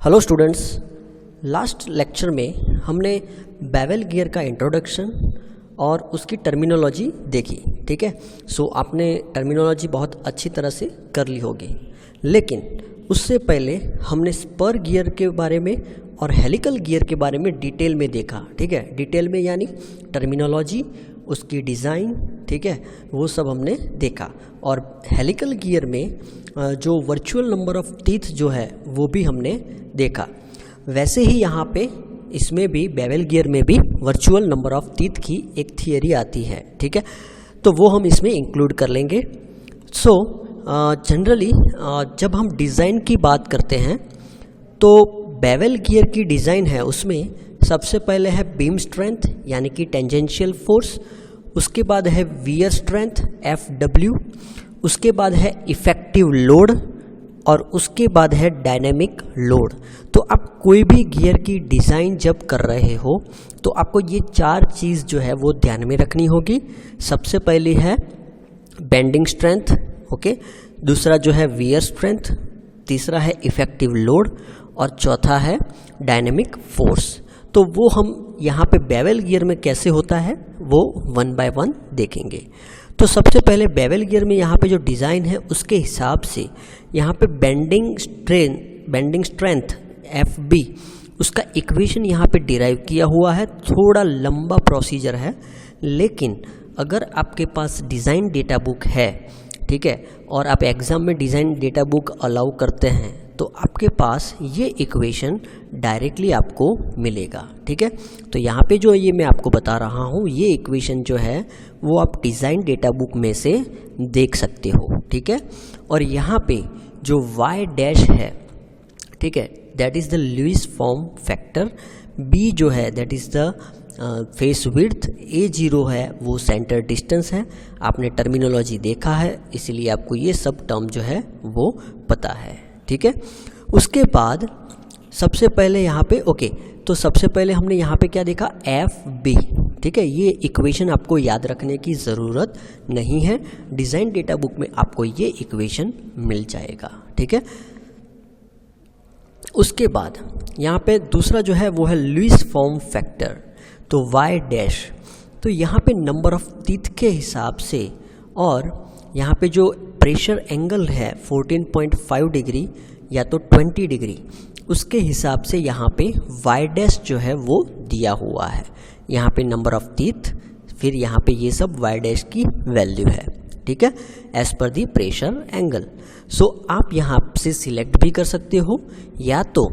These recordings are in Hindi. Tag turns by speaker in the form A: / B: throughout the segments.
A: हेलो स्टूडेंट्स, लास्ट लेक्चर में हमने बेवल गियर का इंट्रोडक्शन और उसकी टर्मिनोलॉजी देखी। ठीक है, सो आपने टर्मिनोलॉजी बहुत अच्छी तरह से कर ली होगी, लेकिन उससे पहले हमने स्पर गियर के बारे में और हेलिकल गियर के बारे में डिटेल में देखा। ठीक है, डिटेल में यानी टर्मिनोलॉजी, उसकी डिज़ाइन, ठीक है, वो सब हमने देखा। और हेलिकल गियर में जो वर्चुअल नंबर ऑफ टीथ जो है वो भी हमने देखा। वैसे ही यहाँ पे इसमें भी बेवल गियर में भी वर्चुअल नंबर ऑफ टीथ की एक थियरी आती है। ठीक है, तो वो हम इसमें इंक्लूड कर लेंगे। सो जनरली जब हम डिज़ाइन की बात करते हैं तो बेवल गियर की डिज़ाइन है, उसमें सबसे पहले है बीम स्ट्रेंथ यानी कि टेंजेंशियल फोर्स, उसके बाद है वियर स्ट्रेंथ FW, उसके बाद है इफ़ेक्टिव लोड और उसके बाद है डायनेमिक लोड। तो आप कोई भी गियर की डिज़ाइन जब कर रहे हो तो आपको ये चार चीज़ जो है वो ध्यान में रखनी होगी। सबसे पहली है बेंडिंग स्ट्रेंथ, ओके, दूसरा जो है वियर स्ट्रेंथ, तीसरा है इफ़ेक्टिव लोड और चौथा है डायनेमिक फोर्स। तो वो हम यहाँ पे बेवल गियर में कैसे होता है वो वन बाय वन देखेंगे। तो सबसे पहले बेवल गियर में यहाँ पे जो डिज़ाइन है उसके हिसाब से यहाँ पे बेंडिंग स्ट्रेंथ FB, उसका इक्वेशन यहाँ पे डिराइव किया हुआ है। थोड़ा लंबा प्रोसीजर है, लेकिन अगर आपके पास डिज़ाइन डेटा बुक है, ठीक है, और आप एग्ज़ाम में डिज़ाइन डेटा बुक अलाउ करते हैं तो आपके पास ये इक्वेशन डायरेक्टली आपको मिलेगा। ठीक है, तो यहाँ पे जो ये मैं आपको बता रहा हूँ ये इक्वेशन जो है वो आप डिज़ाइन डेटा बुक में से देख सकते हो। ठीक है, और यहाँ पे जो y डैश है, ठीक है, that is the Lewis form factor, b जो है that is the face width, A0 है वो सेंटर डिस्टेंस है। आपने टर्मिनोलॉजी देखा है इसलिए आपको ये सब टर्म जो है वो पता है। ठीक है, उसके बाद सबसे पहले यहाँ पे तो सबसे पहले हमने यहाँ पे क्या देखा, FB। ठीक है, ये इक्वेशन आपको याद रखने की ज़रूरत नहीं है, डिज़ाइन डेटा बुक में आपको ये इक्वेशन मिल जाएगा। ठीक है, उसके बाद यहाँ पे दूसरा जो है वो है लुईस फॉर्म फैक्टर, तो y डैश, तो यहाँ पे नंबर ऑफ टीथ के हिसाब से और यहाँ पे जो प्रेशर एंगल है 14.5 डिग्री या तो 20 डिग्री, उसके हिसाब से यहाँ पे y डैश जो है वो दिया हुआ है। यहाँ पे नंबर ऑफ टीथ, फिर यहाँ पे ये सब y डैश की वैल्यू है। ठीक है, as per the pressure angle. सो आप यहाँ से सिलेक्ट भी कर सकते हो, या तो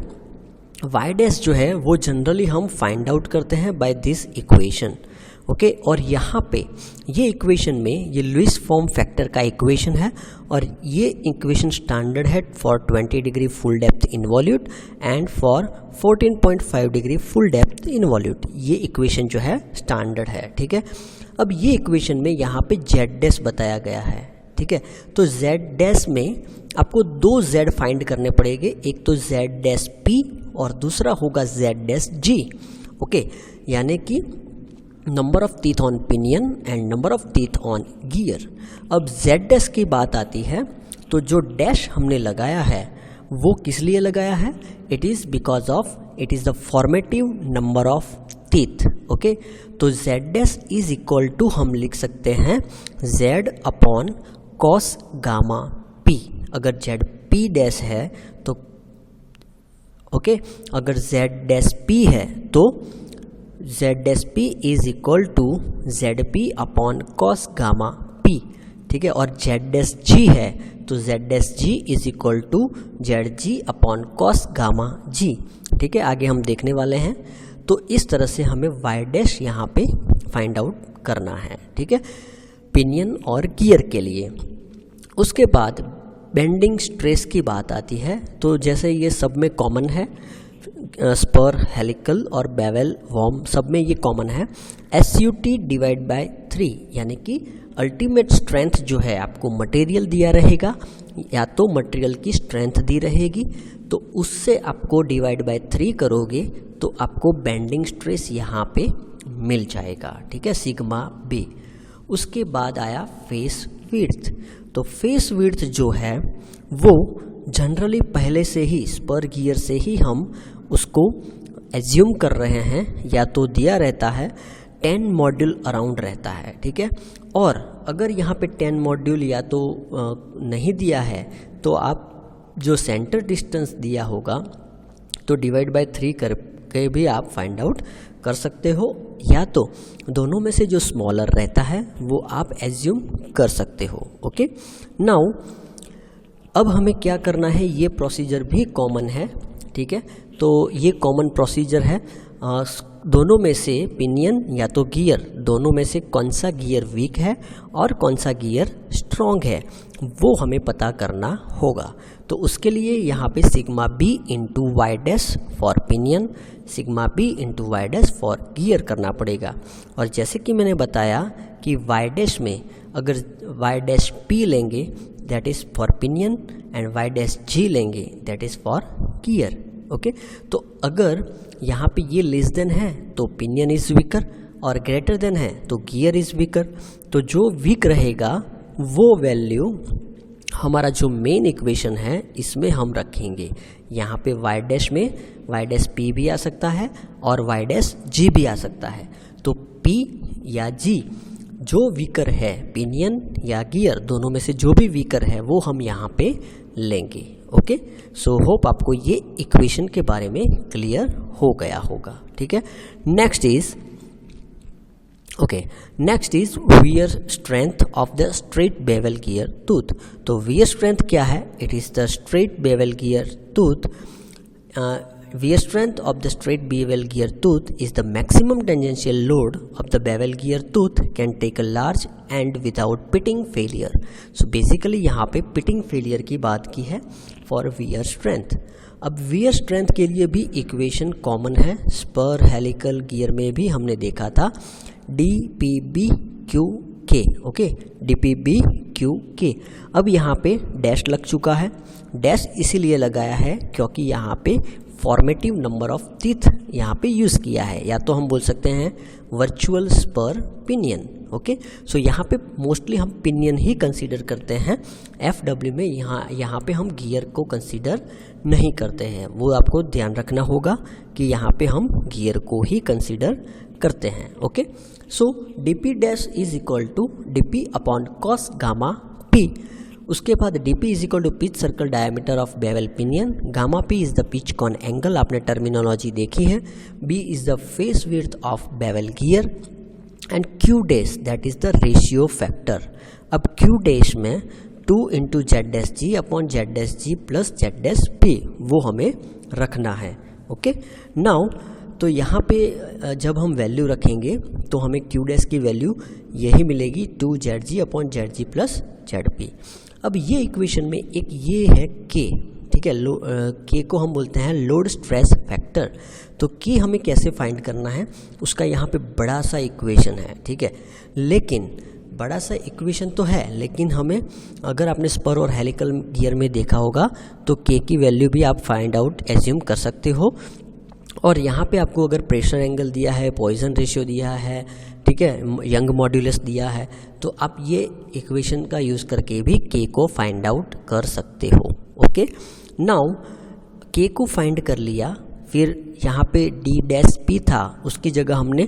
A: y डैश जो है वो जनरली हम फाइंड आउट करते हैं बाय दिस इक्वेशन। ओके, और यहाँ पे ये इक्वेशन में ये लुईस फॉर्म फैक्टर का इक्वेशन है और ये इक्वेशन स्टैंडर्ड है for 20 degree full depth involute and for 14.5 degree full depth involute. ये इक्वेशन जो है स्टैंडर्ड है। ठीक है, अब ये इक्वेशन में यहाँ पे Z डैश बताया गया है। ठीक है, तो Z डैश में आपको दो Z फाइंड करने पड़ेंगे, एक तो Z डैश P और दूसरा होगा Z डैश G। ओके, यानी कि number of teeth on pinion and number of teeth on gear. अब Z डैश की बात आती है तो जो डैश हमने लगाया है वो किस लिए लगाया है, it is because of it is the formative number of teeth. Okay, तो Z dash is equal to हम लिख सकते हैं Z upon cos gamma P। अगर ZP डैश है तो अगर Z डैश P है तो Z dash P is equal to ZP upon cos gamma P। ठीक है, और Z डैश G है तो Z dash G is equal to ZG upon cos gamma G। ठीक है, आगे हम देखने वाले हैं। तो इस तरह से हमें y डैश यहाँ पे फाइंड आउट करना है। ठीक है, पिनियन और गियर के लिए। उसके बाद बेंडिंग स्ट्रेस की बात आती है, तो जैसे ये सब में कॉमन है, स्पर, हेलिकल और बेवल वॉर्म सब में ये कॉमन है, SUT डिवाइड बाय 3, यानी कि अल्टीमेट स्ट्रेंथ जो है आपको मटेरियल दिया रहेगा या तो मटेरियल की स्ट्रेंथ दी रहेगी, तो उससे आपको डिवाइड बाय 3 करोगे तो आपको बेंडिंग स्ट्रेस यहाँ पे मिल जाएगा। ठीक है, सिग्मा B। उसके बाद आया फेस विड्थ, तो फेस विड्थ जो है वो जनरली पहले से ही स्पर गियर से ही हम उसको एज्यूम कर रहे हैं, या तो दिया रहता है 10 मॉड्यूल अराउंड रहता है, ठीक है। और अगर यहाँ पे 10 मॉड्यूल या तो नहीं दिया है तो आप जो सेंटर डिस्टेंस दिया होगा तो डिवाइड बाय 3 करके भी आप फाइंड आउट कर सकते हो, या तो दोनों में से जो स्मॉलर रहता है वो आप एज्यूम कर सकते हो। ओके, नाउ अब हमें क्या करना है, ये प्रोसीजर भी कॉमन है, ठीक है। तो ये कॉमन प्रोसीजर है, दोनों में से पिनियन या तो गियर, दोनों में से कौन सा गियर वीक है और कौन सा गियर स्ट्रॉन्ग है वो हमें पता करना होगा। तो उसके लिए यहाँ पे sigma B into Y dash for pinion, sigma B into Y dash for gear करना पड़ेगा। और जैसे कि मैंने बताया कि वाई डैश में अगर वाई डैश पी लेंगे that is for pinion and Y dash G लेंगे that is for gear. Okay, तो अगर यहाँ पे ये लेस देन है तो पिनियन इज़ वीकर और ग्रेटर देन है तो गियर इज़ वीकर। तो जो वीक रहेगा वो वैल्यू हमारा जो मेन इक्वेशन है इसमें हम रखेंगे। यहाँ पे वाई डैश में वाई डैश पी भी आ सकता है और वाई डैश जी भी आ सकता है। तो पी या जी जो वीकर है, पिनियन या गियर दोनों में से जो भी वीकर है वो हम यहाँ पे लेंगे। ओके, सो होप आपको ये इक्वेशन के बारे में क्लियर हो गया होगा, ठीक है। Next is wear strength of the straight bevel gear tooth. तो वियर स्ट्रेंथ क्या है? It is the straight bevel gear tooth. Wear strength of the straight bevel gear tooth is the maximum tangential load of the bevel gear tooth can take a large and without pitting failure. So basically यहाँ पे pitting failure की बात की है for wear strength. अब wear strength के लिए भी इक्वेशन कॉमन है, स्पर हेलिकल गियर में भी हमने देखा था DPBQK। Okay, DPBQK। अब यहाँ पे डैश लग चुका है, डैश इसीलिए लगाया है क्योंकि यहाँ पे फॉर्मेटिव नंबर ऑफ टीथ यहाँ पे यूज़ किया है, या तो हम बोल सकते हैं वर्चुअल स्पर पिनियन। ओके, सो यहाँ पे मोस्टली हम पिनियन ही कंसीडर करते हैं, FW में यहाँ पे हम गियर को कंसीडर नहीं करते हैं। वो आपको ध्यान रखना होगा कि यहाँ पे हम गियर को ही कंसीडर करते हैं। Okay, so DP dash is equal to DP upon cos gamma P। उसके बाद DP is equal to pitch circle diameter of bevel pinion, gamma P is the pitch cone angle, आपने टर्मिनोलॉजी देखी है, B is the face width of bevel gear and Q dash that is the ratio factor. अब Q डैश में 2 into Z dash G upon Z dash G plus Z dash P वो हमें रखना है। ओके, नाउ तो यहाँ पे जब हम वैल्यू रखेंगे तो हमें Q डैश की वैल्यू यही मिलेगी 2ZG upon ZG plus ZP। अब ये इक्वेशन में एक ये है K, ठीक है, K को हम बोलते हैं लोड स्ट्रेस फैक्टर। तो K हमें कैसे फाइंड करना है उसका यहाँ पे बड़ा सा इक्वेशन है, ठीक है। लेकिन बड़ा सा इक्वेशन तो है, लेकिन हमें अगर आपने स्पर और हेलिकल गियर में देखा होगा तो K की वैल्यू भी आप फाइंड आउट एज्यूम कर सकते हो। और यहाँ पे आपको अगर प्रेशर एंगल दिया है, पॉइजन रेशियो दिया है, ठीक है, यंग मॉड्यूलस दिया है, तो आप ये इक्वेशन का यूज़ करके भी K को फाइंड आउट कर सकते हो। ओके, नाउ K को फाइंड कर लिया, फिर यहाँ पे D डैश P था, उसकी जगह हमने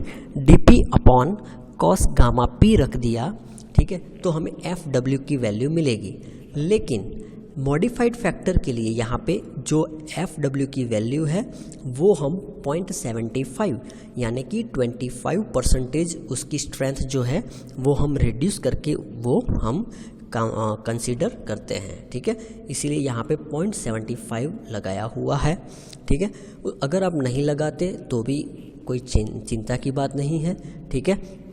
A: DP upon cos gamma P रख दिया, ठीक है, तो हमें FW की वैल्यू मिलेगी। लेकिन मॉडिफाइड फैक्टर के लिए यहाँ पे जो FW की वैल्यू है वो हम 0.75 यानी कि 25% उसकी स्ट्रेंथ जो है वो हम रिड्यूस करके वो हम कंसीडर करते हैं, ठीक है। इसीलिए यहाँ पे 0.75 लगाया हुआ है, ठीक है। अगर आप नहीं लगाते तो भी कोई चिंता की बात नहीं है, ठीक है।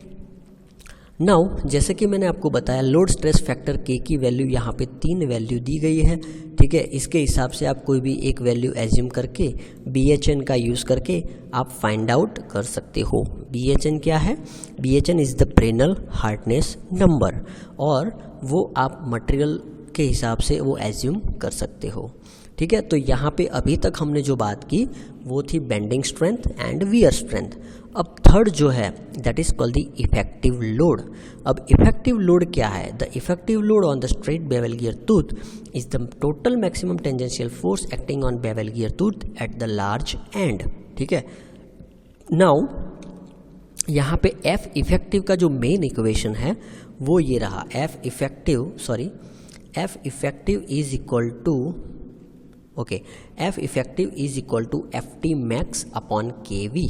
A: नाउ जैसे कि मैंने आपको बताया लोड स्ट्रेस फैक्टर K की वैल्यू यहाँ पे 3 वैल्यू दी गई है, ठीक है। इसके हिसाब से आप कोई भी एक वैल्यू एज्यूम करके BHN का यूज़ करके आप फाइंड आउट कर सकते हो। BHN क्या है? BHN is the Brinell hardness number, और वो आप मटेरियल के हिसाब से वो एज्यूम कर सकते हो, ठीक है। तो यहाँ पे अभी तक हमने जो बात की वो थी bending strength and wear strength. अब थर्ड जो है that is called the effective load. अब इफेक्टिव लोड क्या है? The effective load on the straight bevel gear tooth is the total maximum tangential force acting on bevel gear tooth at the large and. ठीक है, नाउ यहाँ पे एफ इफेक्टिव का जो मेन इक्वेशन है वो ये रहा, F effective is equal to F effective is equal to F T max upon K V.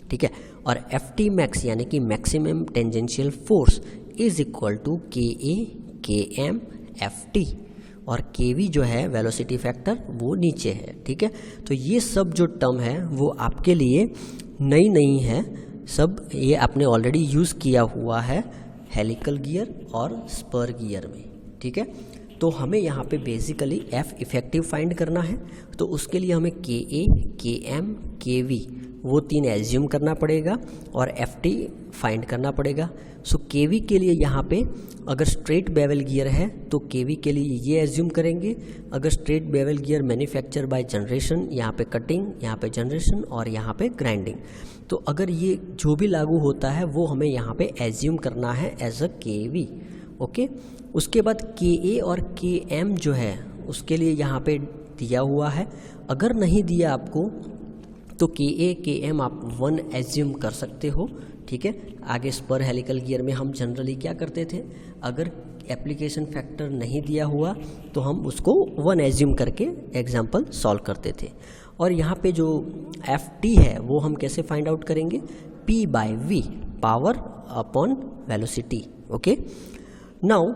A: ठीक है, और एफ टी मैक्स यानी कि maximum tangential force is equal to K A के एम एफ टी, और के वी जो है वेलोसिटी फैक्टर वो नीचे है। ठीक है, तो ये सब जो टर्म है वो आपके लिए नई नहीं है, सब ये आपने ऑलरेडी यूज़ किया हुआ है हेलिकल गियर और स्पर गियर में। ठीक है, तो हमें यहाँ पे बेसिकली एफ इफेक्टिव फाइंड करना है, तो उसके लिए हमें के ए के एम के वी वो तीन एज्यूम करना पड़ेगा और एफ टी फाइंड करना पड़ेगा। सो के वी के लिए यहाँ पे अगर स्ट्रेट बेवल गियर है तो के वी के लिए ये एज्यूम करेंगे, अगर straight bevel gear manufacture by generation, यहाँ पे कटिंग, यहाँ पे जनरेशन और यहाँ पे ग्राइंडिंग, तो अगर ये जो भी लागू होता है वो हमें यहाँ पे एज्यूम करना है एज अ के वी। ओके, उसके बाद के ए और के एम जो है उसके लिए यहाँ पे दिया हुआ है, अगर नहीं दिया आपको तो के ए के एम आप 1 एज्यूम कर सकते हो। ठीक है, आगे स्पर हेलिकल गियर में हम जनरली क्या करते थे, अगर एप्लीकेशन फैक्टर नहीं दिया हुआ तो हम उसको 1 एज्यूम करके एग्जाम्पल सॉल्व करते थे। और यहाँ पे जो एफ टी है वो हम कैसे फाइंड आउट करेंगे, P by V, power upon velocity. Okay, now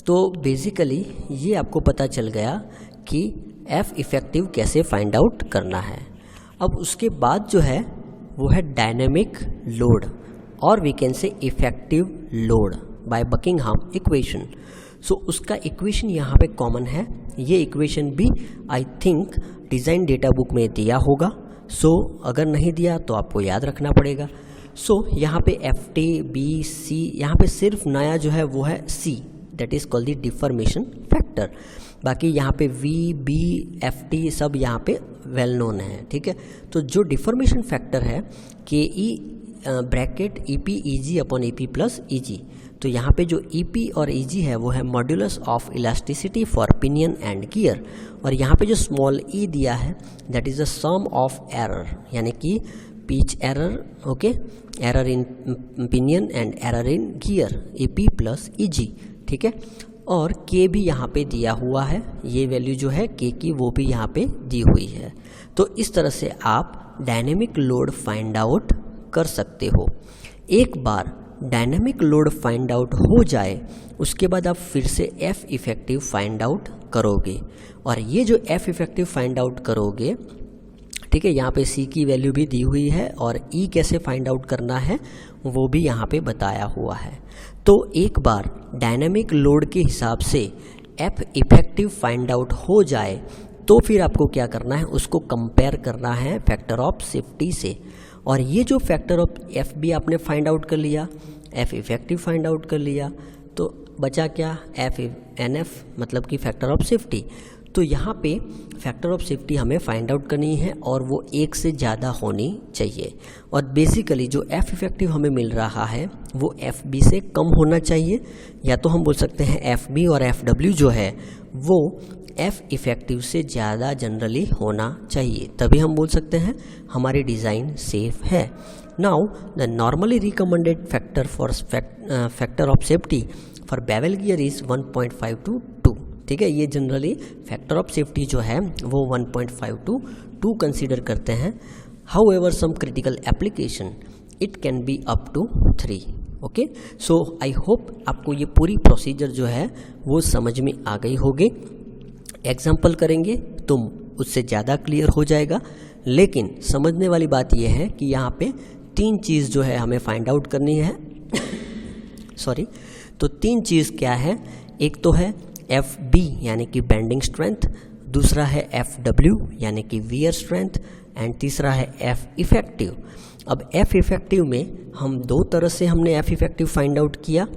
A: तो बेसिकली ये आपको पता चल गया कि एफ इफेक्टिव कैसे फाइंड आउट करना है। अब उसके बाद जो है वो है डायनेमिक लोड, और we can say effective load by Buckingham equation. So उसका इक्वेशन यहाँ पे कॉमन है, ये इक्वेशन भी I think design data book में दिया होगा। सो अगर नहीं दिया तो आपको याद रखना पड़ेगा। सो यहाँ पे एफ टी बी सी, यहाँ पे सिर्फ नया जो है वो है C, that is called the deformation factor. बाकी यहाँ पे वी बी एफ टी सब यहाँ पे वेल नोन है। ठीक है, तो जो डिफॉर्मेशन फैक्टर है K E bracket E P E G upon E P plus E G, तो यहाँ पे जो ई पी और ई जी है वो है modulus of elasticity for pinion and gear, और यहाँ पे जो स्मॉल ई दिया है that is the sum of error, यानी कि pitch error, okay, error in pinion and error in gear, E P plus E G. ठीक है, और के भी यहाँ पे दिया हुआ है, ये वैल्यू जो है के की वो भी यहाँ पे दी हुई है। तो इस तरह से आप डायनेमिक लोड फाइंड आउट कर सकते हो। एक बार डायनेमिक लोड फाइंड आउट हो जाए उसके बाद आप फिर से एफ इफेक्टिव फाइंड आउट करोगे, और ये जो एफ इफेक्टिव फाइंड आउट करोगे, ठीक है, यहाँ पे सी की वैल्यू भी दी हुई है और ई कैसे फाइंड आउट करना है वो भी यहाँ पे बताया हुआ है। तो एक बार डायनेमिक लोड के हिसाब से एफ इफेक्टिव फाइंड आउट हो जाए तो फिर आपको क्या करना है, उसको कंपेयर करना है फैक्टर ऑफ सेफ्टी से। और ये जो फैक्टर ऑफ एफ बी आपने फाइंड आउट कर लिया, एफ इफेक्टिव फाइंड आउट कर लिया, तो बचा क्या, एफ एन एफ मतलब कि फैक्टर ऑफ सेफ्टी। तो यहाँ पे फैक्टर ऑफ सेफ्टी हमें फाइंड आउट करनी है और वो 1 से ज़्यादा होनी चाहिए। और बेसिकली जो एफ इफेक्टिव हमें मिल रहा है वो एफ बी से कम होना चाहिए, या तो हम बोल सकते हैं एफ बी और एफ डब्ल्यू जो है वो एफ इफेक्टिव से ज़्यादा जनरली होना चाहिए, तभी हम बोल सकते हैं हमारी डिज़ाइन सेफ है। Now the normally recommended factor for factor of safety for bevel gear is 1.5 to 2। ठीक है, ये जनरली फैक्टर ऑफ सेफ्टी जो है वो 1.5 to 2 कंसीडर करते हैं। However some critical application it can be up to 3। Okay, so I hope आपको ये पूरी प्रोसीजर जो है वो समझ में आ गई होगी। एग्जाम्पल करेंगे तो उससे ज़्यादा क्लियर हो जाएगा, लेकिन समझने वाली बात यह है कि यहाँ पे 3 चीज़ जो है हमें फाइंड आउट करनी है सॉरी, तो 3 चीज़ क्या है, एक तो है एफ बी यानी कि बेंडिंग स्ट्रेंथ, दूसरा है एफ डब्ल्यू यानी कि वियर स्ट्रेंथ, एंड तीसरा है एफ इफेक्टिव। अब एफ इफेक्टिव में हम 2 तरह से हमने एफ इफेक्टिव फाइंड आउट किया,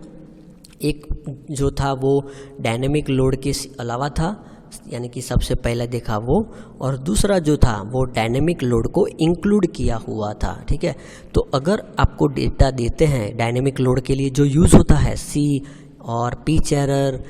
A: एक जो था वो डायनेमिक लोड के अलावा था, यानी कि सबसे पहले देखा वो, और दूसरा जो था वो डायनेमिक लोड को इंक्लूड किया हुआ था। ठीक है, तो अगर आपको डेटा देते हैं डायनेमिक लोड के लिए जो यूज़ होता है सी और pitch error,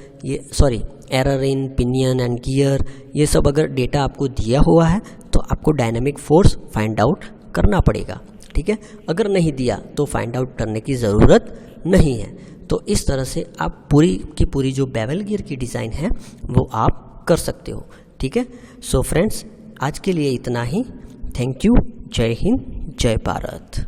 A: error in pinion and gear, ये सब अगर डेटा आपको दिया हुआ है तो आपको डायनेमिक फोर्स फाइंड आउट करना पड़ेगा। ठीक है, अगर नहीं दिया तो फाइंड आउट करने की ज़रूरत नहीं है। तो इस तरह से आप पूरी की पूरी जो बेवल गियर की डिज़ाइन है वो आप कर सकते हो। ठीक है, सो फ्रेंड्स आज के लिए इतना ही। Thank you. जय हिंद, जय भारत।